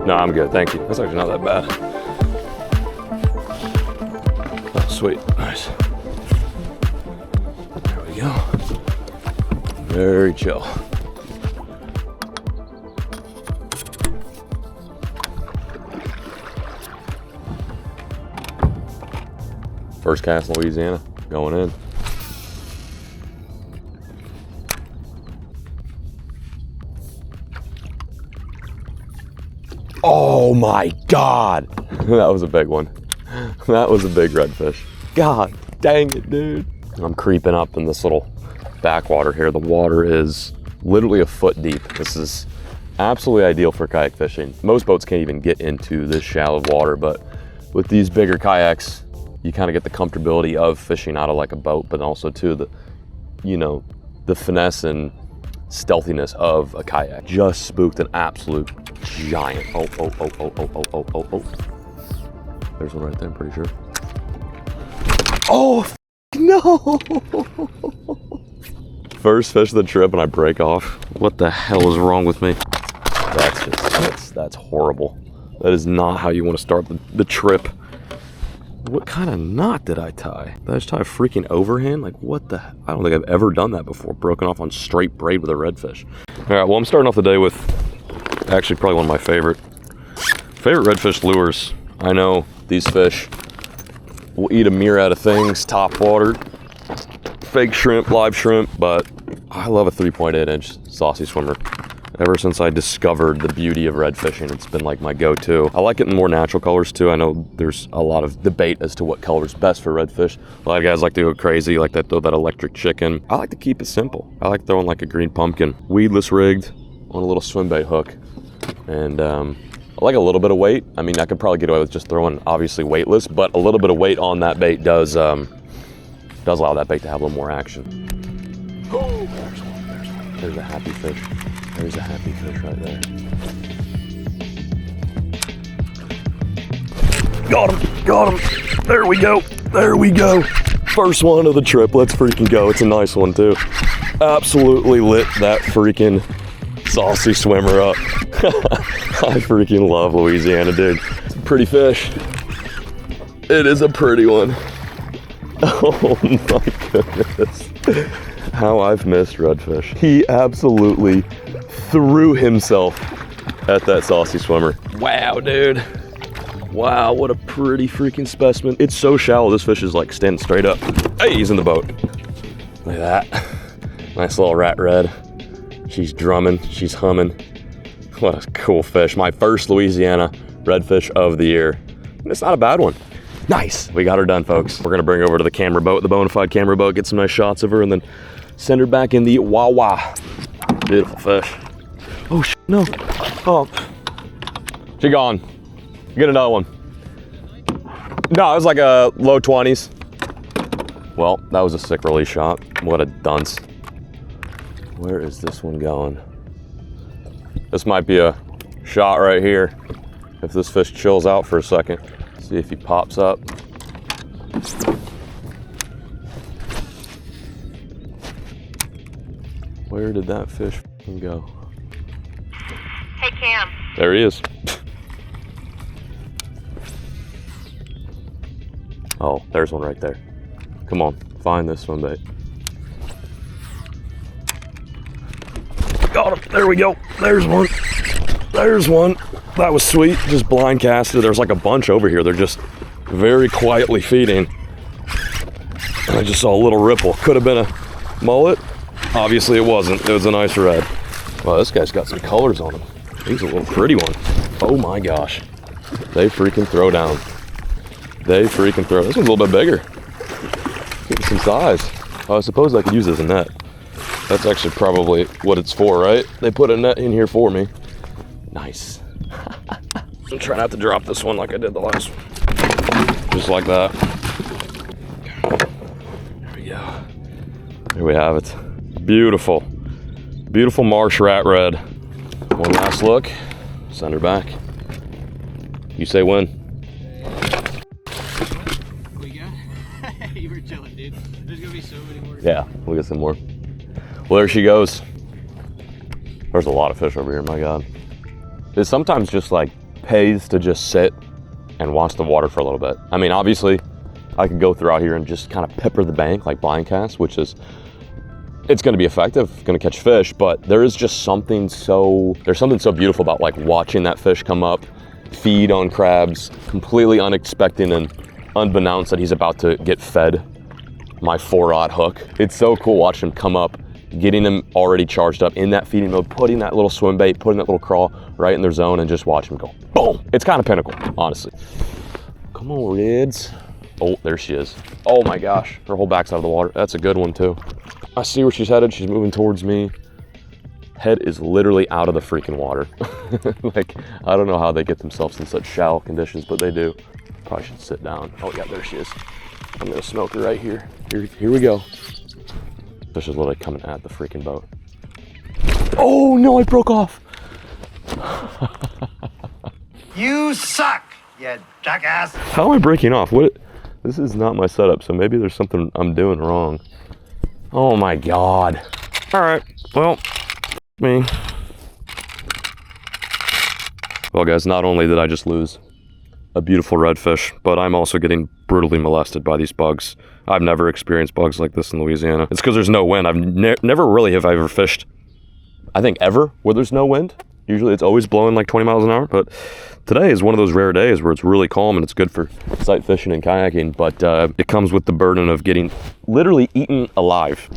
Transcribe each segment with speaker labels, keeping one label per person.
Speaker 1: No, I'm good, thank you. That's actually not that bad. Oh, sweet, nice. There we go. Very chill. First cast in Louisiana, going in. Oh my God. That was a big one. That was a big redfish. God dang it, dude. I'm creeping up in this little backwater here. The water is literally a foot deep. This is absolutely ideal for kayak fishing. Most boats can't even get into this shallow water, but with these bigger kayaks, you kind of get the comfortability of fishing out of like a boat, but also too the, you know, the finesse and stealthiness of a kayak. Just spooked an absolute giant. Oh. There's one right there, I'm pretty sure. Oh, no. First fish of the trip and I break off. What the hell is wrong with me? That's horrible. That is not how you want to start the trip. What kind of knot did I tie? Did I just tie a freaking overhand? Like what the, I don't think I've ever done that before. Broken off on straight braid with a redfish. All right, well, I'm starting off the day with actually probably one of my favorite redfish lures. I know these fish will eat a myriad of things, top water, fake shrimp, live shrimp, but I love a 3.8 inch saucy swimmer. Ever since I discovered the beauty of red fishing, it's been like my go-to. I like it in more natural colors too. I know there's a lot of debate as to what color is best for redfish. A lot of guys like to go crazy, like that, throw that electric chicken. I like to keep it simple. I like throwing like a green pumpkin, weedless rigged on a little swim bait hook. And I like a little bit of weight. I mean, I could probably get away with just throwing obviously weightless, but a little bit of weight on that bait does allow that bait to have a little more action. Oh, there's one. There's a happy fish. There's a happy fish right there. Got him. There we go. First one of the trip, let's freaking go. It's a nice one too. Absolutely lit that freaking saucy swimmer up. I freaking love Louisiana, dude. It's a pretty fish. It is a pretty one. Oh my goodness. How I've missed redfish. He absolutely threw himself at that saucy swimmer. Wow, dude. Wow, what a pretty freaking specimen. It's so shallow, this fish is like standing straight up. Hey, he's in the boat. Look at that. Nice little rat red. She's drumming, she's humming. What a cool fish. My first Louisiana redfish of the year. And it's not a bad one. Nice, we got her done, folks. We're gonna bring her over to the camera boat, the Bonafide camera boat, get some nice shots of her, and then send her back in the Wawa. Beautiful fish. Oh, no. Oh. She gone. Get another one. No, it was like a low 20s. Well, that was a sick release shot. What a dunce. Where is this one going? This might be a shot right here. If this fish chills out for a second. See if he pops up. Where did that fish go?
Speaker 2: Hey, Cam.
Speaker 1: There he is. Oh, there's one right there. Come on, find this swim bait. Got him, there we go. There's one. There's one. That was sweet, just blind casted. There's like a bunch over here. They're just very quietly feeding. And I just saw a little ripple. Could have been a mullet. Obviously it wasn't. It was a nice red. Wow, this guy's got some colors on him. He's a little pretty one. Oh my gosh. They freaking throw down. They freaking throw. This one's a little bit bigger. Getting some size. Oh, I suppose I could use this as a net. That's actually probably what it's for, right? They put a net in here for me. Nice. I'm trying not to drop this one like I did the last one. Just like that. There we go. There we have it. Beautiful. Beautiful marsh rat red. One last look. Send her back. You say when.
Speaker 3: We got? You were chilling, dude. There's gonna be so many more.
Speaker 1: Yeah, we'll get some more. Well, there she goes. There's a lot of fish over here, my God. It's sometimes just like pays to just sit and watch the water for a little bit. I mean, obviously, I could go throughout here and just kind of pepper the bank like blind cast, which is, it's gonna be effective, gonna catch fish, but there is just something so beautiful about like watching that fish come up, feed on crabs, completely unexpected and unbeknownst that he's about to get fed my 4-rod hook. It's so cool watching him come up, getting him already charged up in that feeding mode, putting that little swim bait, putting that little crawl right in their zone and just watch him go, boom. It's kind of pinnacle, honestly. Come on, Reds. Oh, there she is. Oh my gosh, her whole back's out of the water. That's a good one too. I see where she's headed. She's moving towards me. Head is literally out of the freaking water. Like, I don't know how they get themselves in such shallow conditions, but they do. Probably should sit down. Oh yeah, there she is. I'm gonna smoke her right here. Here we go. Fish is literally coming at the freaking boat. Oh no, I broke off.
Speaker 4: You suck, you jackass.
Speaker 1: How am I breaking off? What? This is not my setup, so maybe there's something I'm doing wrong. Oh my God. All right, well, me. Well guys, not only did I just lose a beautiful redfish, but I'm also getting brutally molested by these bugs. I've never experienced bugs like this in Louisiana. It's because there's no wind. I've never really have I ever fished, I think ever, where there's no wind. Usually it's always blowing like 20 miles an hour, but today is one of those rare days where it's really calm and it's good for sight fishing and kayaking, but it comes with the burden of getting literally eaten alive.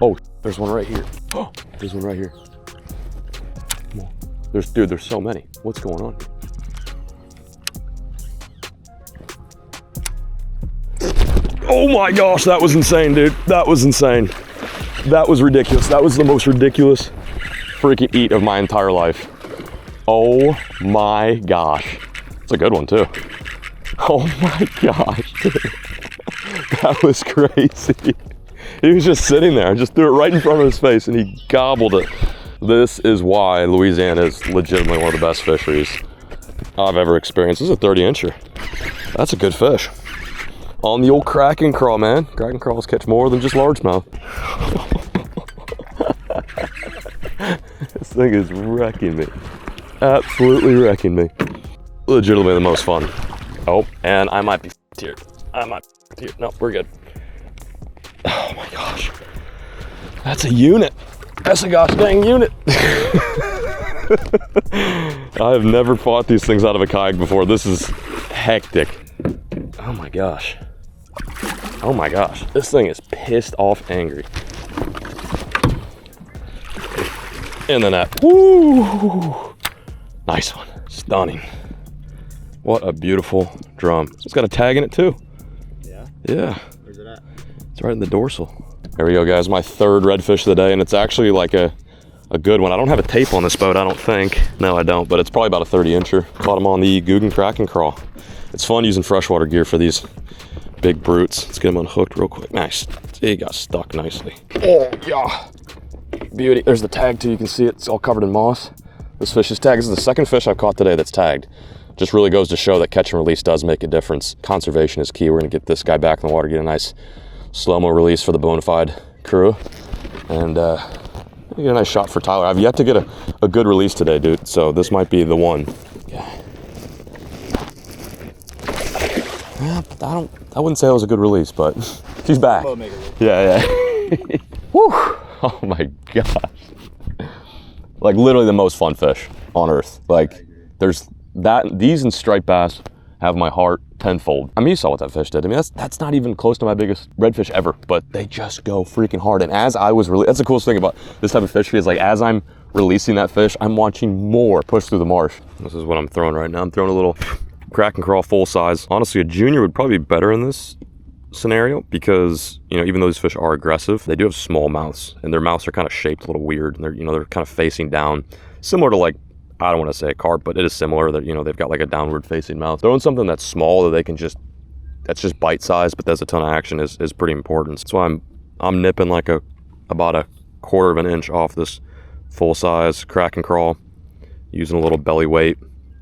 Speaker 1: Oh, there's one right here. Oh, there's one right here. Come on. There's so many. What's going on? Oh my gosh, that was insane, dude. That was insane. That was ridiculous. That was the most ridiculous freaking eat of my entire life. Oh my gosh. It's a good one too. Oh my gosh, dude. That was crazy. He was just sitting there. I just threw it right in front of his face and he gobbled it. This is why Louisiana is legitimately one of the best fisheries I've ever experienced. This is a 30-incher. That's a good fish. On the old crack and crawl, man. Crack and crawls catch more than just largemouth. This thing is wrecking me. Absolutely wrecking me. Legitimately the most fun. Oh, and I might be here. Here. No, we're good. Oh my gosh. That's a unit. That's a gosh dang unit. I have never fought these things out of a kayak before. This is hectic. Oh my gosh. Oh my gosh. This thing is pissed off angry. In the net. Woo! Nice one. Stunning. What a beautiful drum. It's got a tag in it too.
Speaker 3: Yeah?
Speaker 1: Yeah.
Speaker 3: Where's it at?
Speaker 1: It's right in the dorsal. There we go, guys. My third redfish of the day, and it's actually like a good one. I don't have a tape on this boat, I don't think. No, I don't, but it's probably about a 30-incher. Caught him on the Guggen Crack and Crawl. It's fun using freshwater gear for these big brutes. Let's get him unhooked real quick. Nice. He got stuck nicely. Oh, yeah. Beauty. There's the tag too. You can see it. It's all covered in moss. This fish is tagged. This is the second fish I've caught today that's tagged. Just really goes to show that catch and release does make a difference. Conservation is key. We're going to get this guy back in the water, get a nice slow-mo release for the bona fide crew. And get a nice shot for Tyler. I've yet to get a good release today, dude. So this might be the one. Yeah. Yeah, I wouldn't say it was a good release, but she's back. Yeah. Woo! Oh my gosh. Like literally the most fun fish on earth. Like there's these and striped bass have my heart tenfold. I mean, you saw what that fish did. I mean, that's not even close to my biggest redfish ever, but they just go freaking hard. And as I was that's the coolest thing about this type of fishery is like, as I'm releasing that fish, I'm watching more push through the marsh. This is what I'm throwing right now. I'm throwing a little crack and crawl full size. Honestly, a junior would probably be better in this scenario because, you know, even though these fish are aggressive, they do have small mouths and their mouths are kind of shaped a little weird. And they're kind of facing down, similar to like, I don't want to say a carp, but it is similar that, you know, they've got like a downward facing mouth. Throwing something that's small that they can that's just bite size, but there's a ton of action is pretty important. That's why I'm nipping like about a 1/4 of an inch off this full size crack and crawl, using a little belly weight.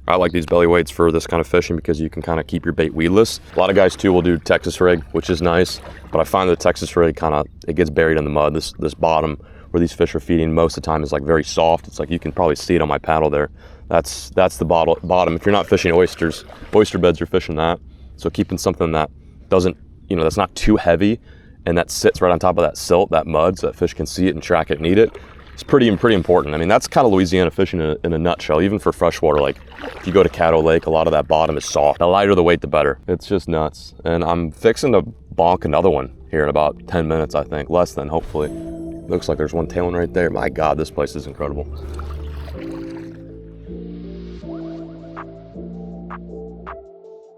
Speaker 1: I like these belly weights for this kind of fishing because you can kind of keep your bait weedless. A lot of guys too will do Texas rig, which is nice, but I find the Texas rig it gets buried in the mud. This bottom where these fish are feeding most of the time is like very soft. It's like you can probably see it on my paddle there. That's the bottom. If you're not fishing oysters, oyster beds, you're fishing that. So keeping something that doesn't, that's not too heavy and that sits right on top of that silt, that mud, so that fish can see it and track it and eat it. It's pretty important. I mean, that's kind of Louisiana fishing in a nutshell. Even for freshwater, like if you go to Caddo Lake, a lot of that bottom is soft. The lighter the weight, the better. It's just nuts. And I'm fixing to bonk another one here in about 10 minutes, I think. Less than, hopefully. Looks like there's one tailing right there. My God, this place is incredible.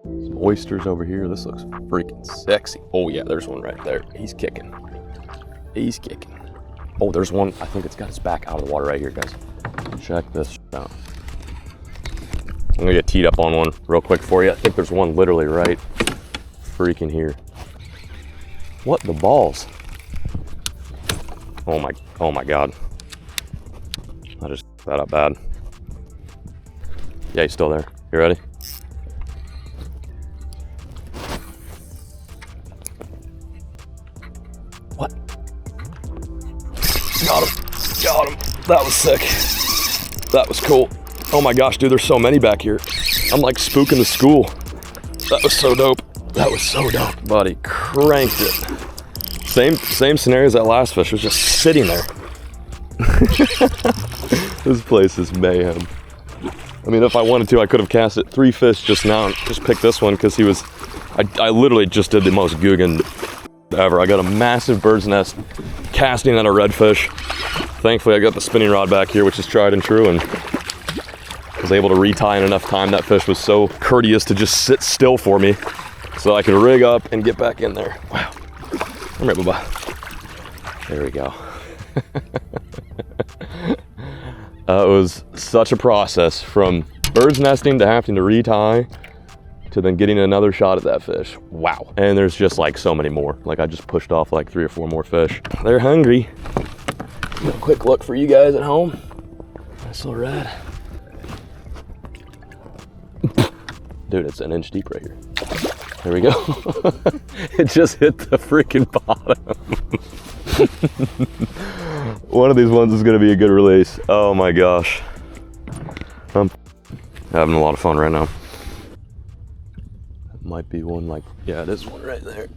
Speaker 1: Some oysters over here. This looks freaking sexy. Oh yeah, there's one right there. He's kicking. He's kicking. Oh, there's one. I think it's got its back out of the water right here, guys. Check this out. I'm gonna get teed up on one real quick for you. I think there's one literally right freaking here. What the balls? Oh my God. I just that up bad. Yeah, he's still there. You ready? What? Got him. That was sick. That was cool. Oh my gosh, dude, there's so many back here. I'm like spooking the school. That was so dope. Buddy, cranked it. Same scenario as that last fish, was just sitting there. This place is mayhem. I mean, if I wanted to, I could have cast it 3 fish just now and just picked this one because I literally just did the most Guggen ever. I got a massive bird's nest casting at a redfish. Thankfully, I got the spinning rod back here, which is tried and true, and was able to retie in enough time. That fish was so courteous to just sit still for me so I could rig up and get back in there. Wow. All right, bye-bye. There we go. It was such a process from bird's nesting to having to retie to then getting another shot at that fish. Wow. And there's just like so many more. Like I just pushed off like 3 or 4 more fish. They're hungry. A quick look for you guys at home. Nice little rad. Dude, it's an inch deep right here. There we go. It just hit the freaking bottom. One of these ones is gonna be a good release. Oh my gosh. I'm having a lot of fun right now. That might be one like, yeah, this one right there.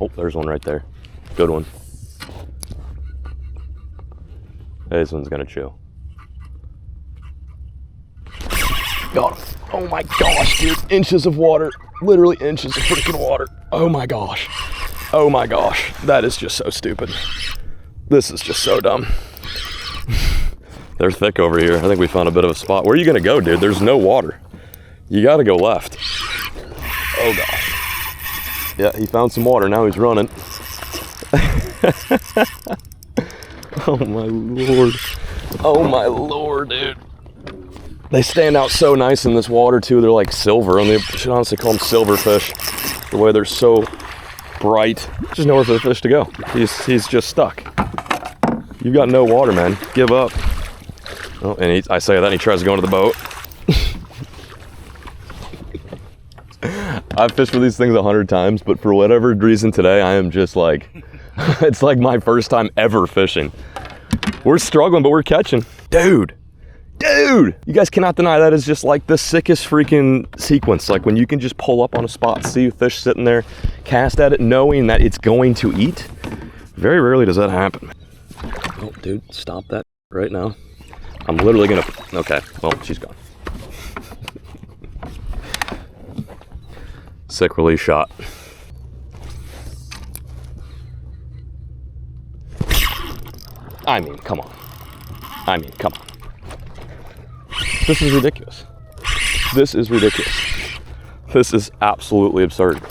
Speaker 1: Oh, there's one right there. Good one. This one's gonna chill. Got him. Oh my gosh, dude. Inches of water. Literally inches of freaking water. Oh my gosh. Oh my gosh. That is just so stupid. This is just so dumb. They're thick over here. I think we found a bit of a spot. Where are you gonna go, dude? There's no water. You gotta go left. Oh gosh. Yeah, he found some water. Now he's running. Oh my Lord. Oh my Lord, dude. They stand out so nice in this water too. They're like silver, and they should honestly call them silverfish. The way they're so bright. There's nowhere for the fish to go. He's just stuck. You've got no water, man. Give up. Oh, and I say that and he tries to go into the boat. I've fished with these things 100 times, but for whatever reason today, I am just like, it's like my first time ever fishing. We're struggling, but we're catching. Dude, you guys cannot deny that is just like the sickest freaking sequence. Like when you can just pull up on a spot, see a fish sitting there, cast at it, knowing that it's going to eat. Very rarely does that happen. Oh, dude, stop that right now. I'm literally gonna, okay, well, she's gone. Sick release shot. I mean, come on. This is ridiculous. This is absolutely absurd.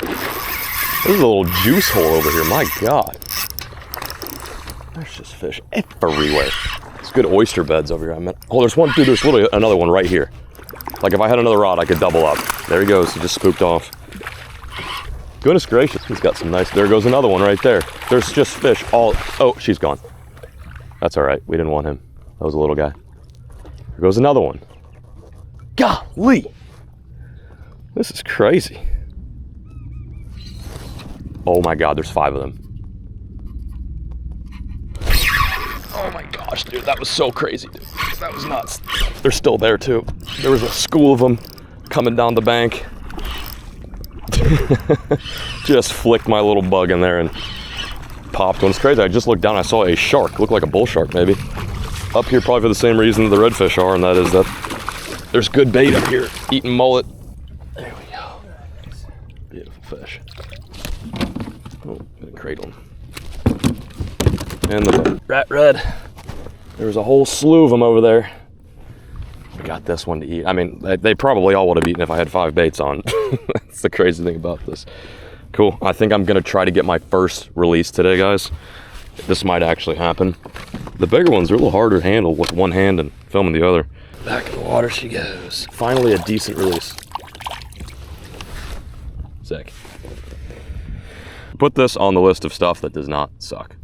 Speaker 1: There's a little juice hole over here, my God. There's just fish everywhere. It's good oyster beds over here. Oh, there's one, dude, there's literally another one right here. Like if I had another rod, I could double up. There he goes, he just spooked off. Goodness gracious, he's got some nice, there goes another one right there. There's just fish all, oh, she's gone. That's all right, we didn't want him. That was a little guy. There goes another one. Golly, this is crazy. Oh my God, there's 5 of them. gosh, dude, that was so crazy, dude. That was nuts. They're still there too. There was a school of them coming down the bank. Just flicked my little bug in there and popped one. It's crazy. I just looked down. I saw a shark. Looked like a bull shark, maybe. Up here, probably for the same reason the redfish are, and that is that there's good bait up here. Eating mullet. There we go. Beautiful fish. Oh, gonna cradle him. And the rat red. There's a whole slew of them over there. I got this one to eat. I mean, they probably all would have eaten if I had 5 baits on. That's the crazy thing about this. Cool. I think I'm gonna try to get my first release today, guys. This might actually happen. The bigger ones are a little harder to handle with one hand and filming the other. Back in the water she goes. Finally a decent release. Sick. Put this on the list of stuff that does not suck.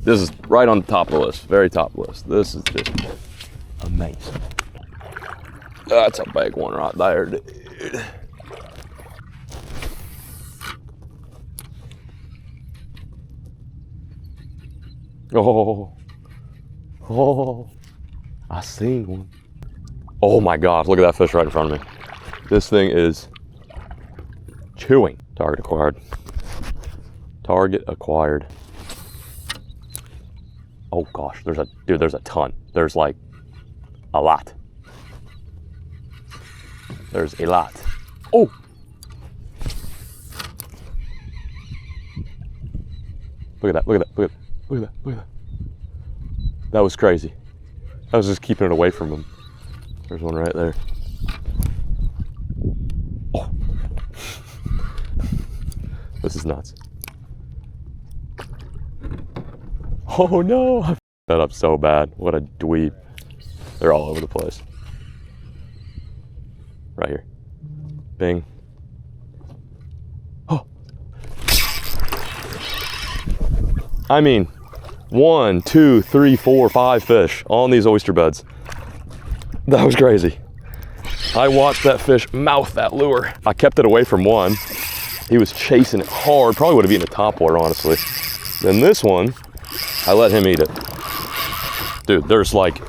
Speaker 1: This is right on the top of the list, very top of the list. This is just amazing. That's a big one right there, dude. Oh, I seen one. Oh my gosh, look at that fish right in front of me. This thing is chewing. Target acquired. Target acquired. Oh gosh, there's a ton. There's like a lot. There's a lot. Oh! Look at that, look at that, look at that, look at that, look at that. That was crazy. I was just keeping it away from him. There's one right there. Oh. This is nuts. Oh no, I f***ed that up so bad. What a dweeb. They're all over the place. Right here. Bing. Oh. I mean, 1, 2, 3, 4, 5 fish on these oyster beds. That was crazy. I watched that fish mouth that lure. I kept it away from one. He was chasing it hard. Probably would have eaten a topwater, honestly. Then this one, I let him eat it. Dude, there's like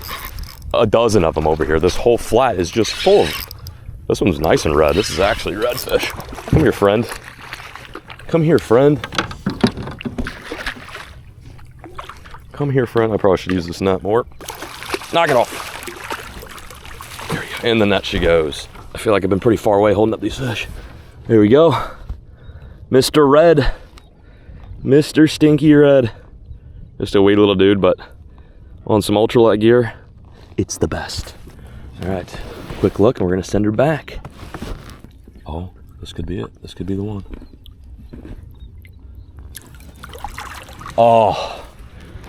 Speaker 1: a dozen of them over here. This whole flat is just full of them. This one's nice and red. This is actually redfish. Come here, friend. Come here, friend. Come here, friend. I probably should use this net more. Knock it off. There we go. In the net she goes. I feel like I've been pretty far away holding up these fish. There we go. Mr. Red. Mr. Stinky Red. Just a wee little dude, but on some ultralight gear, it's the best. All right, quick look, and we're gonna send her back. Oh, this could be it. This could be the one. Oh,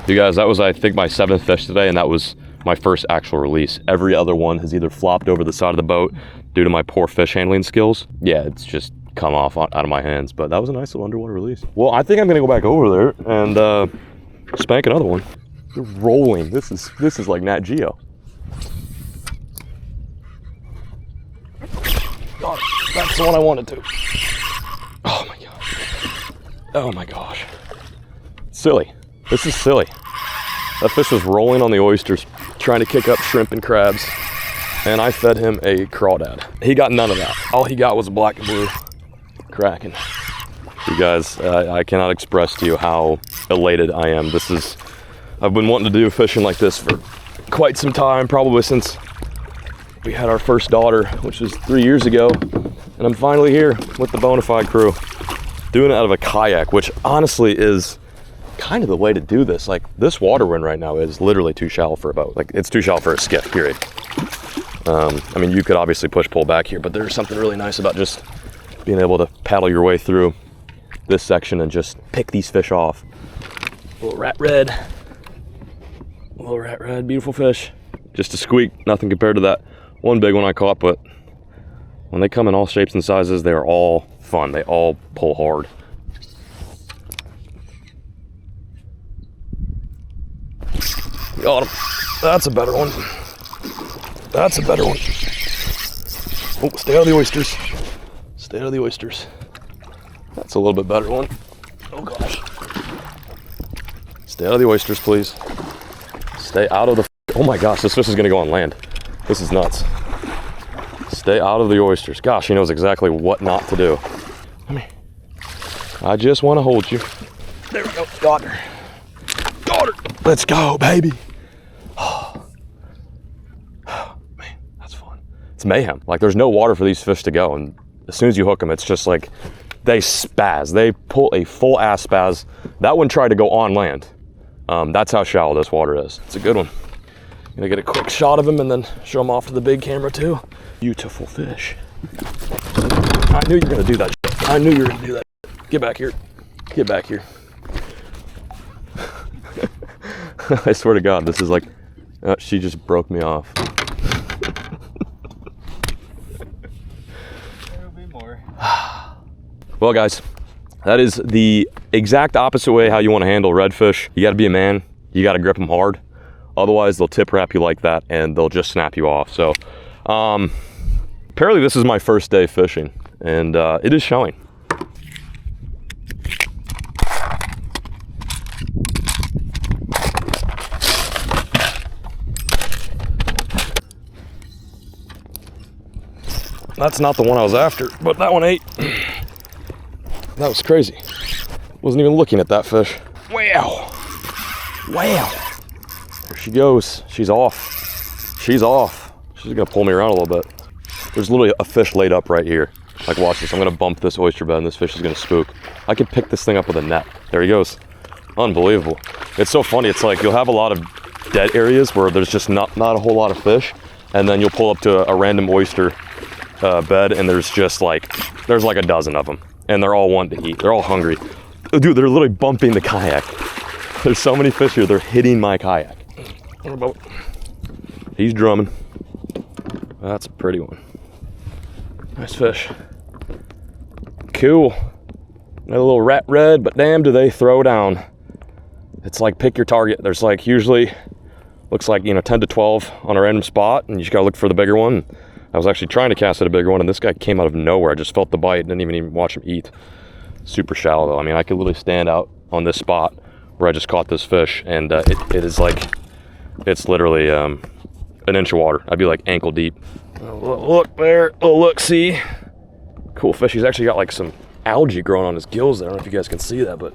Speaker 1: you guys, that was, I think, my 7th fish today, and that was my first actual release. Every other one has either flopped over the side of the boat due to my poor fish handling skills. Yeah, it's just come off out of my hands, but that was a nice little underwater release. Well, I think I'm gonna go back over there and spank another one. They're rolling. This is like Nat Geo. God, that's the one I wanted to. Oh my gosh. Oh my gosh. Silly. This is silly. That fish was rolling on the oysters, trying to kick up shrimp and crabs, and I fed him a crawdad. He got none of that. All he got was a black and blue Kraken. You guys, I cannot express to you how elated I am. I've been wanting to do fishing like this for quite some time, probably since we had our first daughter, which was 3 years ago, and I'm finally here with the Bonafide crew, doing it out of a kayak, which honestly is kind of the way to do this. Like, this water we're in right now is literally too shallow for a boat. Like, it's too shallow for a skiff, period. I mean, you could obviously pull back here, but there's something really nice about just being able to paddle your way through this section and just pick these fish off. Little rat red, beautiful fish. Just a squeak, nothing compared to that one big one I caught, but when they come in all shapes and sizes, they are all fun. They all pull hard. Got him. That's a better one. That's a better one. Oh, stay out of the oysters. Stay out of the oysters. That's a little bit better one. Oh gosh. Stay out of the oysters, please. Stay out of the, oh my gosh, this fish is gonna go on land. This is nuts. Stay out of the oysters. Gosh, he knows exactly what not to do. Come here. I just want to hold you. There we go, got her. Got her. Let's go, baby. Oh, man, that's fun. It's mayhem. Like, there's no water for these fish to go, and as soon as you hook them, it's just like, they spaz. They pull a full ass spaz. That one tried to go on land. That's how shallow this water is. It's a good one. Gonna get a quick shot of him and then show him off to the big camera too. Beautiful fish. I knew you were gonna do that. I knew you were gonna do that. Get back here. Get back here. I swear to God, this is like, she just broke me off.
Speaker 3: There'll be more.
Speaker 1: Well, guys, that is the exact opposite way how you want to handle redfish. You got to be a man. You got to grip them hard. Otherwise, they'll tip wrap you like that and they'll just snap you off. So, apparently this is my first day fishing and it is showing. That's not the one I was after, but that one ate. That was crazy. Wasn't even looking at that fish. Wow. Wow. There she goes. She's off. She's off. She's gonna pull me around a little bit. There's literally a fish laid up right here. Like, watch this. I'm gonna bump this oyster bed and this fish is gonna spook. I could pick this thing up with a net. There he goes. Unbelievable. It's so funny. It's like you'll have a lot of dead areas where there's just not a whole lot of fish, and then you'll pull up to a random oyster bed and there's like a dozen of them and they're all wanting to eat. They're all hungry. Dude, they're literally bumping the kayak. There's so many fish here, they're hitting my kayak. He's drumming. That's a pretty one. Nice fish. Cool. Got a little rat red, but damn, do they throw down. It's like pick your target. There's like usually, looks like, 10 to 12 on a random spot, and you just gotta look for the bigger one. I was actually trying to cast at a bigger one, and this guy came out of nowhere. I just felt the bite, didn't even watch him eat. Super shallow though. I mean, I could literally stand out on this spot where I just caught this fish, and it is like, it's literally an inch of water. I'd be like ankle deep. Oh, look there, oh look, see? Cool fish. He's actually got like some algae growing on his gills there. I don't know if you guys can see that, but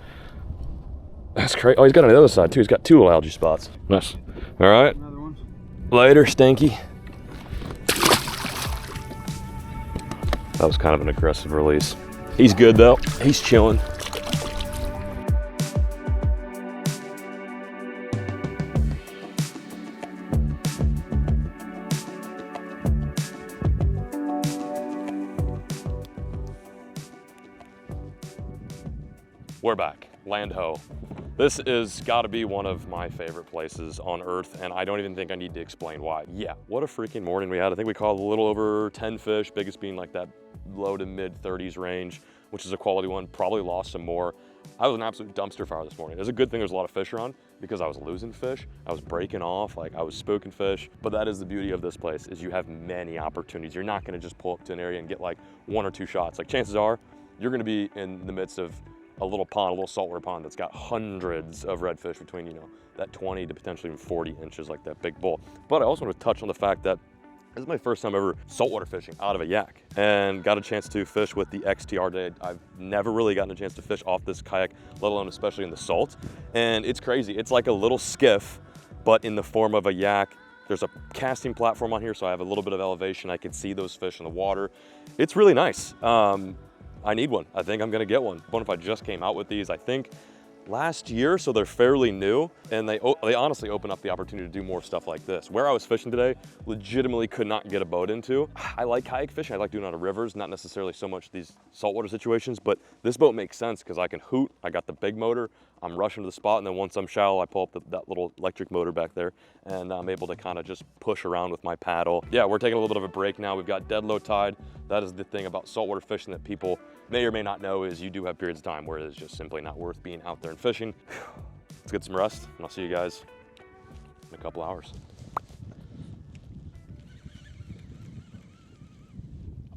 Speaker 1: that's crazy. Oh, he's got on the other side too. He's got two little algae spots. Nice. All right.
Speaker 3: Another one.
Speaker 1: Later, Stinky. That was kind of an aggressive release. He's good though. He's chilling. We're back, Land Ho. This is gotta be one of my favorite places on earth, and I don't even think I need to explain why. Yeah, what a freaking morning we had. I think we caught a little over 10 fish, biggest being like that low to mid 30s range, which is a quality one. Probably lost some more. I was an absolute dumpster fire this morning. It was a good thing there's a lot of fish around because I was losing fish. I was breaking off, like I was spooking fish. But that is the beauty of this place, is you have many opportunities. You're not gonna just pull up to an area and get like 1 or 2 shots. Like, chances are you're gonna be in the midst of a little pond, a little saltwater pond that's got hundreds of redfish between, that 20 to potentially even 40 inches, like that big bull. But I also want to touch on the fact that this is my first time ever saltwater fishing out of a yak, and got a chance to fish with the XTR today. I've never really gotten a chance to fish off this kayak, let alone especially in the salt. And it's crazy. It's like a little skiff, but in the form of a yak. There's a casting platform on here, so I have a little bit of elevation. I can see those fish in the water. It's really nice. I need one. I think I'm gonna get one. Bonafide just came out with these, I think, last year, so they're fairly new, and they honestly open up the opportunity to do more stuff like this. Where I was fishing today, legitimately could not get a boat into. I like kayak fishing. I like doing it on rivers, not necessarily so much these saltwater situations, but this boat makes sense because I can hoot. I got the big motor. I'm rushing to the spot, and then once I'm shallow, I pull up that little electric motor back there, and I'm able to kind of just push around with my paddle. Yeah, we're taking a little bit of a break now. We've got dead low tide. That is the thing about saltwater fishing that people may or may not know, is you do have periods of time where it is just simply not worth being out there and fishing. Let's get some rest, and I'll see you guys in a couple hours.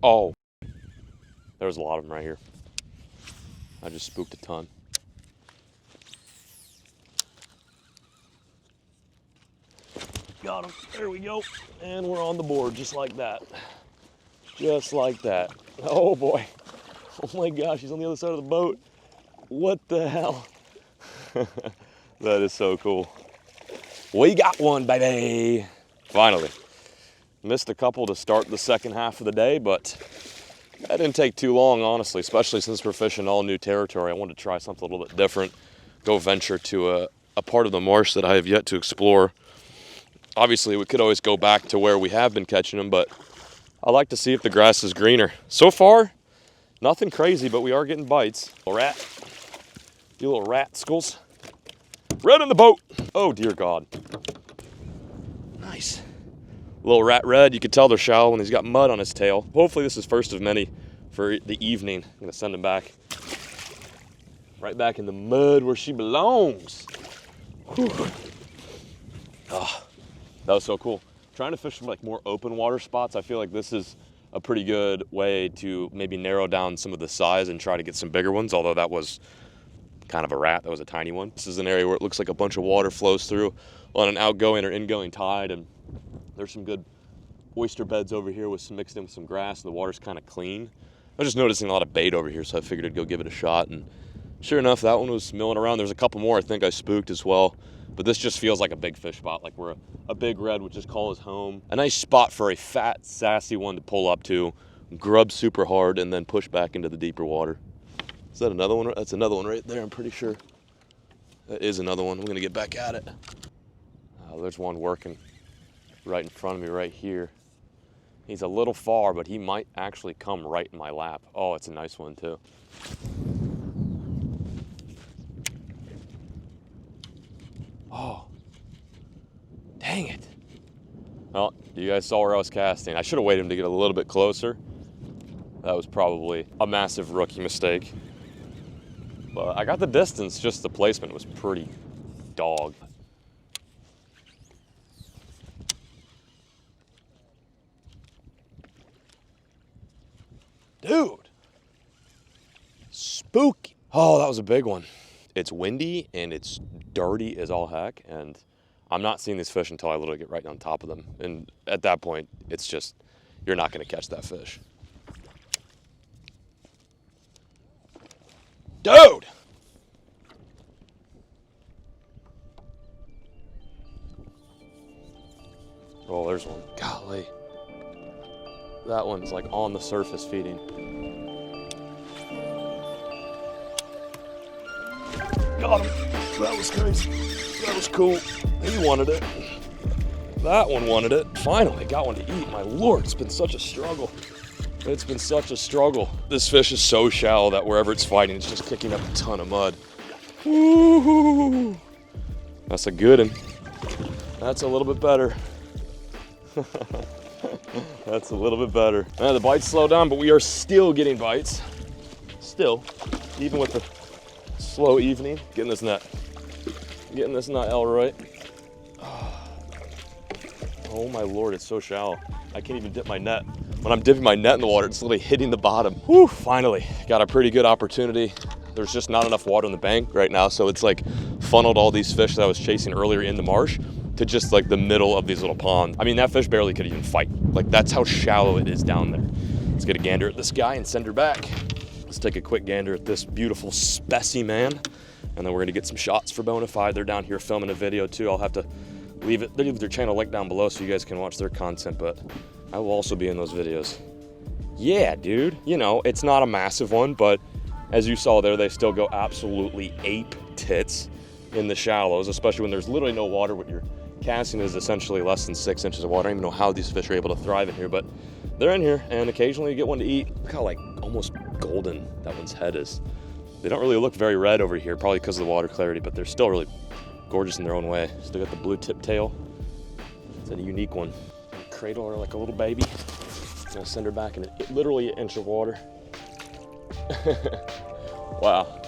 Speaker 1: Oh, there's a lot of them right here. I just spooked a ton. got him. There we go. And we're on the board just like that. Just like that. Oh boy. Oh my gosh, he's on the other side of the boat. What the hell? That is so cool. We got one, baby. Finally. Missed a couple to start the second half of the day, but that didn't take too long, honestly, especially since we're fishing all new territory. I wanted to try something a little bit different, go venture to a part of the marsh that I have yet to explore. Obviously, we could always go back to where we have been catching them, but I like to see if the grass is greener. So far, nothing crazy, but we are getting bites. Little rat. You little rascals. Red in the boat. Oh, dear God. Nice. Little rat red. You can tell they're shallow when he's got mud on his tail. Hopefully this is first of many for the evening. I'm going to send him back. Right back in the mud where she belongs. Whew. Oh, that was so cool. Trying to fish some like more open water spots. I feel like this is a pretty good way to maybe narrow down some of the size and try to get some bigger ones, although that was kind of a rat. That was a tiny one. This is an area where it looks like a bunch of water flows through on an outgoing or ingoing tide, and there's some good oyster beds over here with some mixed in with some grass. The water's kind of clean. I was just noticing a lot of bait over here, so I figured I'd go give it a shot, and sure enough, that one was milling around. There's a couple more I think I spooked as well, but this just feels like a big fish spot, like where a big red would just call his home. A nice spot for a fat, sassy one to pull up to, grub super hard, and then push back into the deeper water. Is that another one? That's another one right there, I'm pretty sure. That is another one. I'm gonna get back at it. There's one working right in front of me right here. He's a little far, but he might actually come right in my lap. Oh, it's a nice one too. Oh, dang it. Well, you guys saw where I was casting. I should have waited him to get a little bit closer. That was probably a massive rookie mistake. But I got the distance, just the placement was pretty dog. Dude, spooky. Oh, that was a big one. It's windy and it's dirty as all heck, and I'm not seeing these fish until I literally get right on top of them. And at that point, it's just, you're not gonna catch that fish. Dude! Oh, there's one. Golly. That one's like on the surface feeding. Got him. That was crazy. That was cool. He wanted it. That one wanted it. Finally got one to eat. My Lord, it's been such a struggle. It's been such a struggle. This fish is so shallow that wherever it's fighting, it's just kicking up a ton of mud. Woo-hoo. That's a good one. That's a little bit better. That's a little bit better. The bites slow down, but we are still getting bites. Still, even with the slow evening. Getting this net. Getting this net, Elroy. Oh my Lord, it's so shallow. I can't even dip my net. When I'm dipping my net in the water, it's literally hitting the bottom. Whew, finally, got a pretty good opportunity. There's just not enough water on the bank right now, so it's like funneled all these fish that I was chasing earlier in the marsh to just like the middle of these little ponds. I mean, that fish barely could even fight. Like, that's how shallow it is down there. Let's get a gander at this guy and send her back. Let's take a quick gander at this beautiful specimen, and then we're gonna get some shots for Bonafide. They're down here filming a video too. I'll have to leave their channel link down below so you guys can watch their content, but I will also be in those videos. Yeah, dude. You know, it's not a massive one, but as you saw there, they still go absolutely ape tits in the shallows, especially when there's literally no water. What you're casting is essentially less than 6 inches of water. I don't even know how these fish are able to thrive in here, but they're in here, and occasionally you get one to eat. Look how like almost golden that one's head is. They don't really look very red over here, probably because of the water clarity, but they're still really gorgeous in their own way. Still got the blue tip tail. It's a unique one. Cradle her like a little baby. I'm gonna send her back in literally an inch of water. Wow.